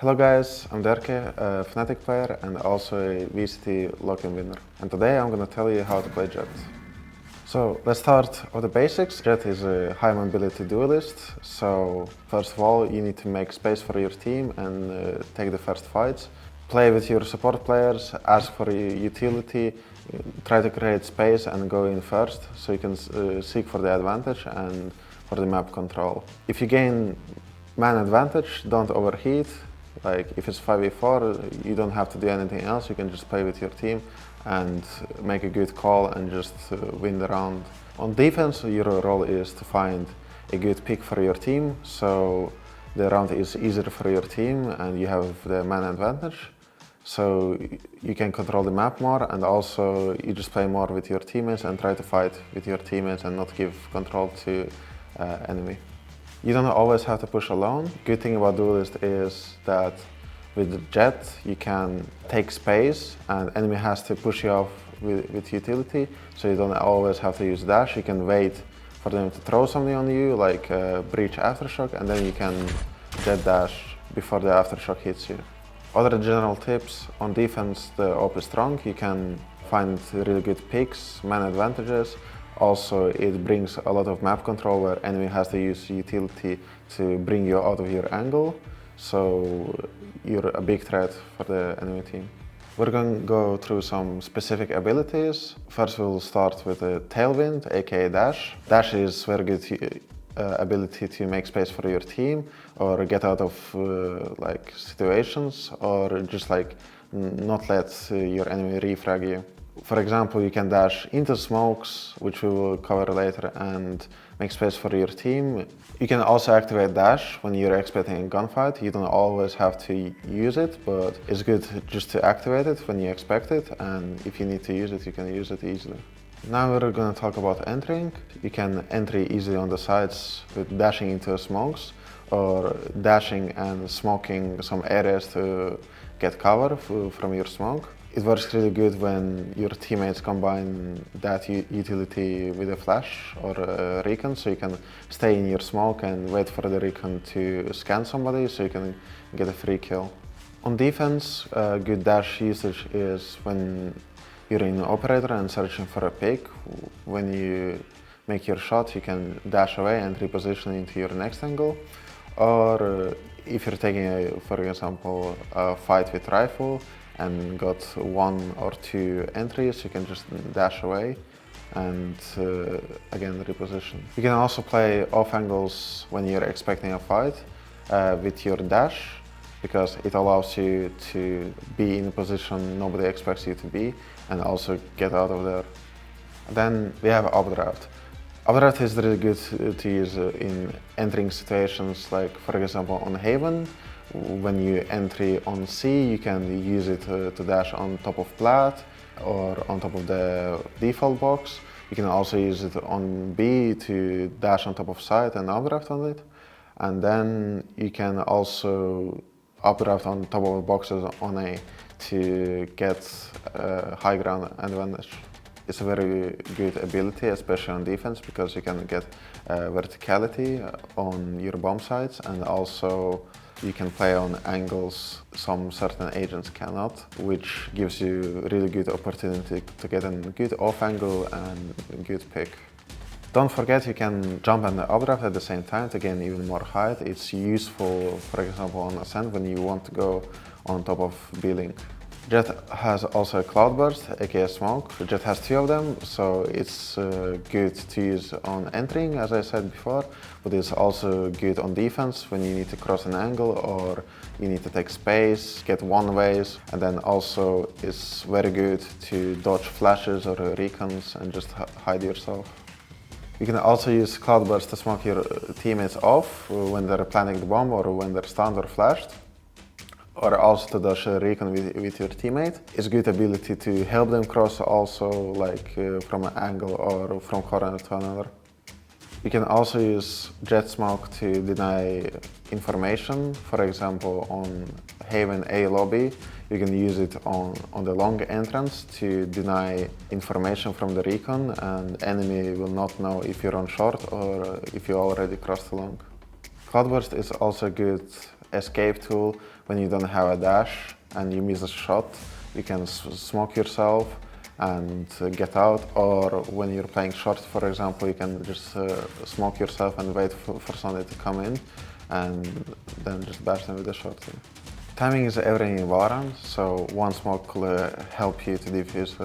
Hello guys, I'm Derke, a Fnatic player and also a VCT lock-in winner. And today I'm gonna tell you how to play Jett. So let's start with the basics. Jett is a high mobility duelist, so first of all you need to make space for your team and take the first fights. Play with your support players, ask for utility, try to create space and go in first so you can seek for the advantage and for the map control. If you gain man advantage, don't overheat. Like if it's 5v4, you don't have to do anything else, you can just play with your team and make a good call and just win the round. On defense, your role is to find a good pick for your team, so the round is easier for your team and you have the man advantage. So you can control the map more and also you just play more with your teammates and try to fight with your teammates and not give control to enemy. You don't always have to push alone. Good thing about Duelist is that with Jett you can take space and enemy has to push you off with utility, so you don't always have to use dash. You can wait for them to throw something on you, like breach aftershock, and then you can Jett dash before the aftershock hits you. Other general tips: on defense the AWP is strong, you can find really good picks, man advantages. Also, it brings a lot of map control where enemy has to use utility to bring you out of your angle, so you're a big threat for the enemy team. We're going to go through some specific abilities. First we'll start with the tailwind, aka dash. Dash is very good ability to make space for your team or get out of like situations or just like not let your enemy refrag you. For example, you can dash into smokes, which we will cover later, and make space for your team. You can also activate dash when you're expecting a gunfight. You don't always have to use it, but it's good just to activate it when you expect it, and if you need to use it, you can use it easily. Now we're going to talk about entering. You can enter easily on the sides with dashing into smokes or dashing and smoking some areas to get cover from your smoke. It works really good when your teammates combine that utility with a flash or a recon, so you can stay in your smoke and wait for the recon to scan somebody so you can get a free kill. On defense, good dash usage is when you're in operator and searching for a pick. When you make your shot, you can dash away and reposition into your next angle. Or if you're taking, for example, a fight with rifle, and got 1 or 2 entries, you can just dash away and again reposition. You can also play off angles when you're expecting a fight with your dash, because it allows you to be in a position nobody expects you to be and also get out of there. Then we have updraft. Updraft is really good to use in entering situations, like for example on Haven. When you enter on C, you can use it to dash on top of plat or on top of the default box. You can also use it on B to dash on top of site and updraft on it. And then you can also updraft on top of boxes on A to get high ground advantage. It's a very good ability, especially on defense, because you can get verticality on your bomb sites, and also you can play on angles some certain agents cannot, which gives you really good opportunity to get a good off angle and a good pick. Don't forget you can jump and updraft at the same time to gain even more height. It's useful, for example, on ascent when you want to go on top of B-Link. Jett has also a Cloudburst, aka smoke. Jett has 2 of them, so it's good to use on entering, as I said before, but it's also good on defense when you need to cross an angle or you need to take space, get one-ways, and then also it's very good to dodge flashes or recons and just hide yourself. You can also use Cloudburst to smoke your teammates off when they're planting the bomb or when they're stunned or flashed, or also to dodge a recon with your teammate. It's a good ability to help them cross also, like from an angle or from corner to another. You can also use Jett smoke to deny information. For example, on Haven A lobby, you can use it on the long entrance to deny information from the recon, and enemy will not know if you're on short or if you already crossed the long. Cloudburst is also a good escape tool when you don't have a dash and you miss a shot, you can smoke yourself and get out, or when you're playing Shorty, for example, you can just smoke yourself and wait for somebody to come in and then just bash them with the Shorty. Timing is everything in Valorant, so one smoke will help you to defuse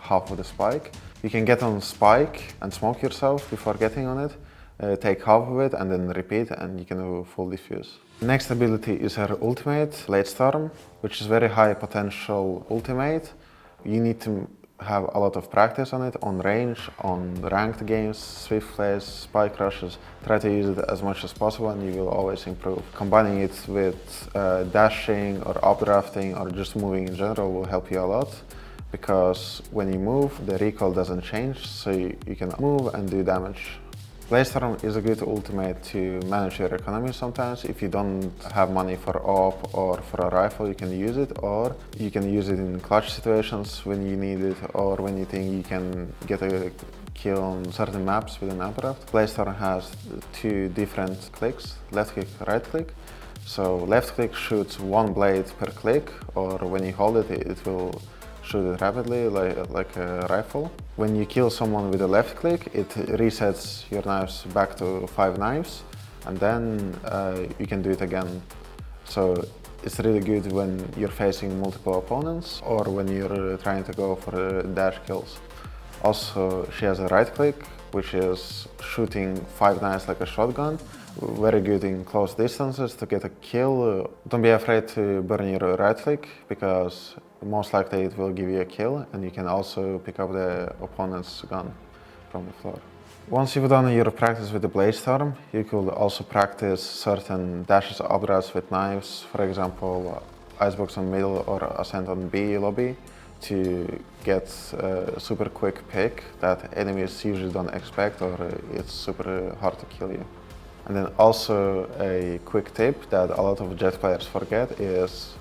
half of the spike. You can get on spike and smoke yourself before getting on it, take half of it and then repeat, and you can do full defuse. Next ability is her ultimate, Late Storm, which is very high potential ultimate. You need to have a lot of practice on it, on range, on ranked games, swift plays, spike rushes. Try to use it as much as possible and you will always improve. Combining it with dashing or updrafting or just moving in general will help you a lot, because when you move, the recoil doesn't change, so you can move and do damage. Late Storm is a good ultimate to manage your economy sometimes. If you don't have money for AWP or for a rifle, you can use it, or you can use it in clutch situations when you need it, or when you think you can get a kill on certain maps with an updraft. Late Storm has two different clicks, left click, right click. So left click shoots one blade per click, or when you hold it, it will shoot it rapidly like a rifle. When you kill someone with a left click, it resets your knives back to 5 knives, and then you can do it again. So it's really good when you're facing multiple opponents or when you're trying to go for dash kills. Also, she has a right click, which is shooting 5 knives like a shotgun. Very good in close distances to get a kill. Don't be afraid to burn your right click, because most likely it will give you a kill, and you can also pick up the opponent's gun from the floor. Once you've done your practice with the Blade Storm, you could also practice certain dashes, updrafts with knives. For example, icebox on middle or ascent on B lobby, to get a super quick pick that enemies usually don't expect, or it's super hard to kill you. And then also a quick tip that a lot of Jett players forget is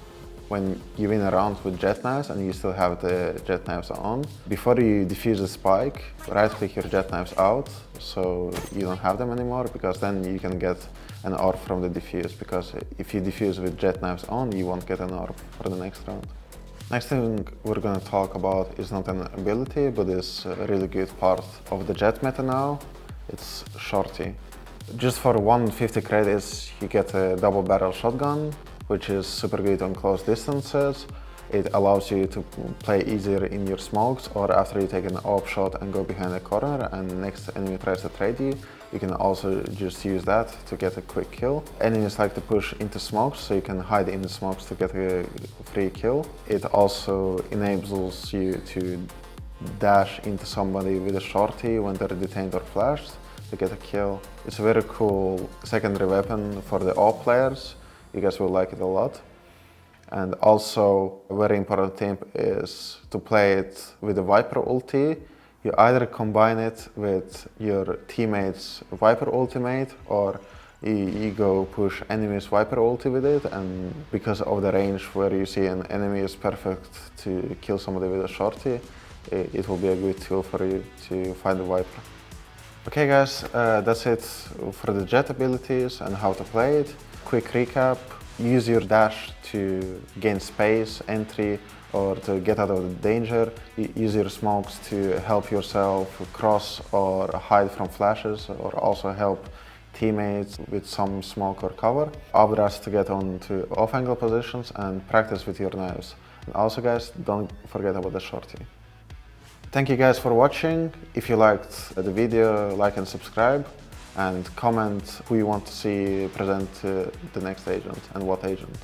when you win a round with Jett knives and you still have the Jett knives on, before you defuse the spike, right click your Jett knives out so you don't have them anymore, because then you can get an AWP from the defuse, because if you defuse with Jett knives on, you won't get an AWP for the next round. Next thing we're going to talk about is not an ability, but is a really good part of the Jett meta now. It's Shorty. Just for 150 credits, you get a double barrel shotgun, which is super good on close distances. It allows you to play easier in your smokes, or after you take an AWP shot and go behind a corner and next enemy tries to trade you, you can also just use that to get a quick kill. Enemies like to push into smokes, so you can hide in the smokes to get a free kill. It also enables you to dash into somebody with a Shorty when they're detained or flashed to get a kill. It's a very cool secondary weapon for the AWP players. You guys will like it a lot. And also, a very important tip is to play it with the Viper ulti. You either combine it with your teammate's Viper ultimate, or you go push enemy's Viper ulti with it, and because of the range where you see an enemy is perfect to kill somebody with a Shorty, it will be a good tool for you to find the Viper. Okay guys, that's it for the Jett abilities and how to play it. Quick recap: use your dash to gain space, entry, or to get out of the danger. Use your smokes to help yourself cross or hide from flashes, or also help teammates with some smoke or cover. Updrafts to get onto off-angle positions, and practice with your knives. And also guys, don't forget about the Shorty. Thank you guys for watching. If you liked the video, like and subscribe, and comment who you want to see present the next agent and what agent.